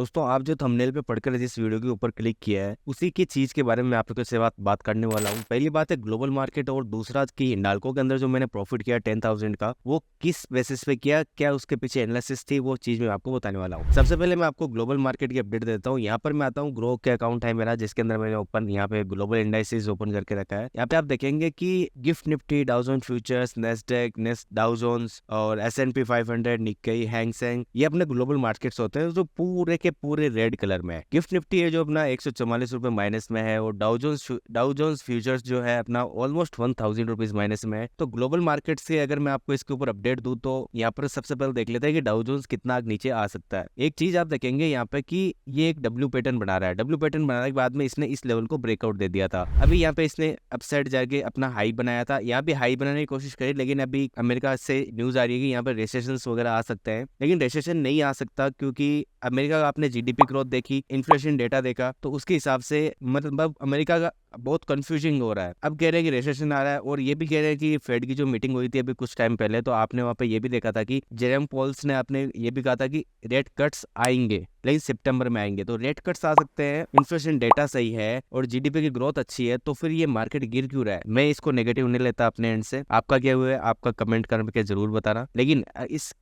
दोस्तों, आप जो थंबनेल पे पढ़कर जिस वीडियो के ऊपर क्लिक किया है उसी की चीज के बारे में मैं आप लोगों से बात करने वाला हूँ। पहली बात है ग्लोबल मार्केट, और दूसरा कि हिंडाल्को के अंदर जो मैंने प्रॉफिट किया 10,000 का, वो किस बेसिस पे किया, क्या उसके पीछे एनालिसिस थी, वो चीज मैं आपको बताने वाला हूँ। सबसे पहले मैं आपको ग्लोबल मार्केट की अपडेट देता हूँ। यहाँ पर मैं आता हूँ, ग्रो के अकाउंट है मेरा, जिसके अंदर मैंने ओपन यहाँ पे ग्लोबल इंडाइसेस ओपन करके रखा है। यहाँ पे आप देखेंगे कि GIFT Nifty, Dow Jones futures, Nasdaq, Dow Jones और S&P 500, निक्केई, हैंग सेंग, ये अपने ग्लोबल मार्केट्स होते हैं जो पूरे के पूरे रेड कलर में है। गिफ्ट निफ्टी है जो अपना 144 रुपए माइनस में है, और डाउ जोन्स फ्यूचर्स जो है अपना ऑलमोस्ट 1000 रुपीज माइनस में है। तो ग्लोबल मार्केट से अगर मैं आपको इसके ऊपर अपडेट दूं तो यहाँ पर सबसे पहले देख लेते हैं कि डाउ जोन्स कितना नीचे आ सकता है। एक चीज आप देखेंगे यहाँ पे कि ये एक डब्ल्यू पैटर्न बना रहा है। डब्ल्यू पैटर्न बनाने के बाद में इसने इस लेवल को ब्रेकआउट दे दिया था। अभी यहाँ पे इसने अपसाइड जाके अपना हाई बनाया था, यहाँ भी हाई बनाने की कोशिश करी, लेकिन अभी अमेरिका से न्यूज आ रही है कि यहाँ पे रिसेशन वगैरह आ सकते हैं। लेकिन रिसेशन नहीं आ सकता क्योंकि अमेरिका का आपने जीडीपी ग्रोथ देखी, इन्फ्लेशन डेटा देखा, तो उसके हिसाब से मतलब अमेरिका का बहुत कंफ्यूजिंग हो रहा है। अब कह रहे हैं कि रिसेशन आ रहा है, और ये भी कह रहे हैं कि फेड की जो मीटिंग हुई थी अभी कुछ टाइम पहले, तो आपने वहां पे ये भी देखा था कि जेरेम पॉल्स ने आपने ये भी कहा था कि रेट कट्स आएंगे, लेकिन सितंबर में आएंगे। तो रेट कट्स आ सकते हैं, इन्फ्लेशन डेटा सही है और जीडीपी की ग्रोथ अच्छी है, तो फिर ये मार्केट गिर क्यों रहा है? मैं इसको नेगेटिव नहीं लेता अपने एंड से। आपका क्या हुआ है, आपका कमेंट करके जरूर बताना। लेकिन इस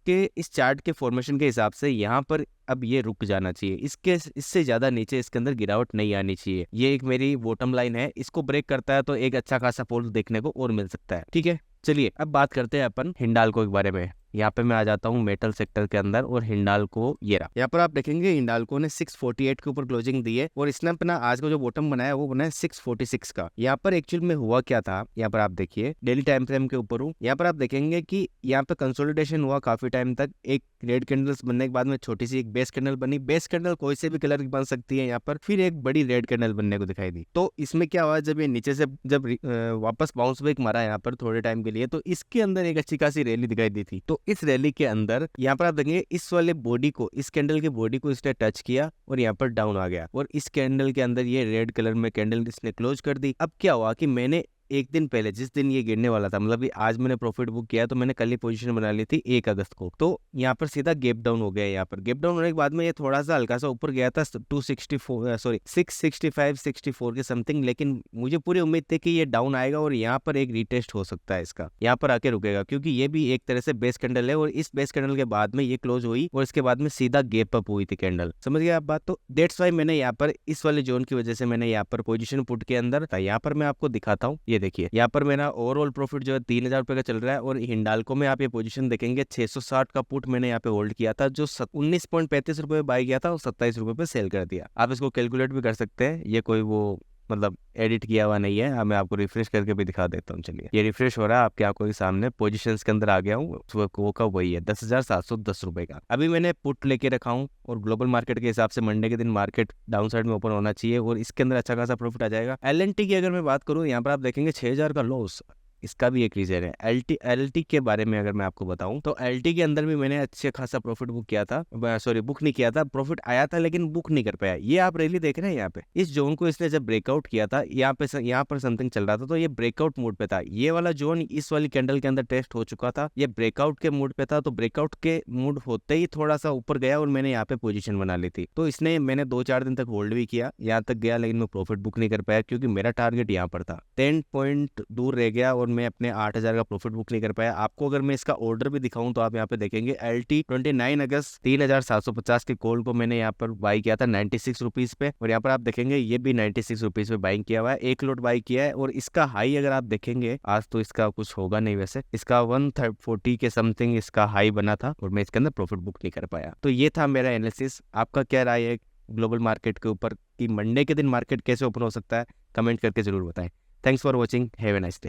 चार्ट के फॉर्मेशन के हिसाब से यहाँ पर अब ये रुक जाना चाहिए, इससे ज्यादा नीचे इसके अंदर गिरावट नहीं आनी चाहिए। ये एक मेरी बॉटम लाइन है, इसको ब्रेक करता है तो एक अच्छा खासा फॉल देखने को और मिल सकता है। ठीक है, चलिए अब बात करते हैं अपन हिंडाल्को के बारे में। यहाँ पे मैं आ जाता हूँ मेटल सेक्टर के अंदर, और हिंडाल्को ये रहा। यहाँ पर आप देखेंगे हिंडाल्को ने 648 के ऊपर क्लोजिंग दी है, और इसने अपना आज का जो बॉटम बनाया वो बनाया 646 का। यहाँ पर एक्चुअल में हुआ क्या था, यहाँ पर आप देखिए डेली टाइम फ्रेम के ऊपर हूँ। यहाँ पर आप देखेंगे कि यहाँ पे कंसोलिडेशन हुआ काफी टाइम तक। एक रेड कैंडल्स बनने के बाद में छोटी सी एक बेस कैंडल बनी। बेस कैंडल कोई से भी कलर की बन सकती है। यहाँ पर फिर एक बड़ी रेड कैंडल बनने को दिखाई दी। तो इसमें क्या हुआ, जब ये नीचे से जब वापस बाउंस बैक मारा यहाँ पर थोड़े टाइम के लिए, तो इसके अंदर एक अच्छी खासी रैली दिखाई दी थी। तो इस रैली के अंदर यहाँ पर आप देखेंगे इस वाले बॉडी को, इस कैंडल की बॉडी को इसने टच किया और यहाँ पर डाउन आ गया, और इस कैंडल के अंदर ये रेड कलर में कैंडल इसने क्लोज कर दी। अब क्या हुआ कि मैंने एक दिन पहले, जिस दिन ये गिरने वाला था, मतलब आज मैंने प्रॉफिट बुक किया, तो मैंने कल ही पोजीशन बना ली थी 1 अगस्त को। तो यहाँ पर सीधा गैप डाउन हो गया। यहाँ पर गैप डाउन होने के बाद में ये थोड़ा सा हल्का सा ऊपर गया था 665-64 के समथिंग, लेकिन मुझे पूरी उम्मीद थी कि ये डाउन आएगा और यहाँ पर एक रिटेस्ट हो सकता है इसका, यहाँ पर आके रुकेगा, क्योंकि ये भी एक तरह से बेस कैंडल है, और इस बेस कैंडल के बाद में ये क्लोज हुई और इसके बाद में सीधा गैप अप हुई थी कैंडल। समझ गए आप बात? तो डेट्स वाई मैंने यहाँ पर इस वाले जोन की वजह से मैंने यहाँ पर पोजीशन पुट के अंदर था। यहाँ पर मैं आपको दिखाता हूँ, ये देखिए यहाँ पर मेरा ओवरऑल प्रॉफिट जो है 3000 रुपए का चल रहा है, और हिंडाल्को में आप ये पोजीशन देखेंगे 660 का पुट मैंने यहाँ पे होल्ड किया था, जो 19.35 रुपए बाई किया था और 27 रुपए पे सेल कर दिया। आप इसको कैलकुलेट भी कर सकते हैं, ये कोई वो मतलब एडिट किया हुआ नहीं है। मैं आपको रिफ्रेश करके भी दिखा देता हूँ। चलिए, ये रिफ्रेश हो रहा है आपकी आंखों के सामने, पोजीशंस के अंदर आ गया हूँ। वो का वही है 10,710 रुपए का। अभी मैंने पुट लेके रखा हूँ, और ग्लोबल मार्केट के हिसाब से मंडे के दिन मार्केट डाउन साइड में ओपन होना चाहिए, और इसके अंदर अच्छा खासा प्रॉफिट आ जाएगा। LNT की अगर मैं बात करूँ, यहाँ पर आप देखेंगे 6000 का लॉस। इसका भी एक रीजन है। LT के बारे में अगर मैं आपको बताऊं, तो LT के अंदर भी मैंने अच्छे खासा प्रॉफिट बुक किया था, सॉरी बुक नहीं किया था, प्रॉफिट आया था लेकिन बुक नहीं कर पाया। ये आप रैली देख रहे हैं, यहाँ पे इस जोन को इसने जब ब्रेकआउट किया था, यहाँ पर समथिंग चल रहा था, तो ये ब्रेकआउट मोड पे था। ये वाला जोन इस वाली कैंडल के अंदर टेस्ट हो चुका था, ये ब्रेकआउट के मूड पे था। तो ब्रेकआउट के मूड होते ही थोड़ा सा ऊपर गया, और मैंने यहाँ पे पोजीशन बना ली थी। तो इसने मैंने 2-4 दिन तक होल्ड भी किया, यहाँ तक गया, लेकिन मैं प्रॉफिट बुक नहीं कर पाया, क्योंकि मेरा टारगेट यहाँ पर था। 10 पॉइंट दूर रह गया, और मैं अपने 8000 का प्रॉफिट बुक नहीं कर पाया। आपको अगर मैं इसका ऑर्डर भी दिखाऊं, तो आप यहाँ पे देखेंगे LT 29 अगस्त 3750 के कॉल को मैंने यहाँ पर बाई किया था 96 रुपीज पे, और यहाँ पर आप देखेंगे ये भी 96 रुपीज पे बाइंग किया हुआ है। 1 लोट बाई किया है, और इसका हाई अगर आप देखेंगे, आज तो इसका कुछ होगा नहीं वैसे, इसका 140 के समथिंग इसका हाई बना था, और मैं इसके अंदर प्रॉफिट बुक नहीं कर पाया। तो ये था मेरा एनालिसिस। आपका क्या राय है ग्लोबल मार्केट के ऊपर, कि मंडे के दिन मार्केट कैसे ओपन हो सकता है? कमेंट करके जरूर बताएं। Thanks for watching, have a nice day.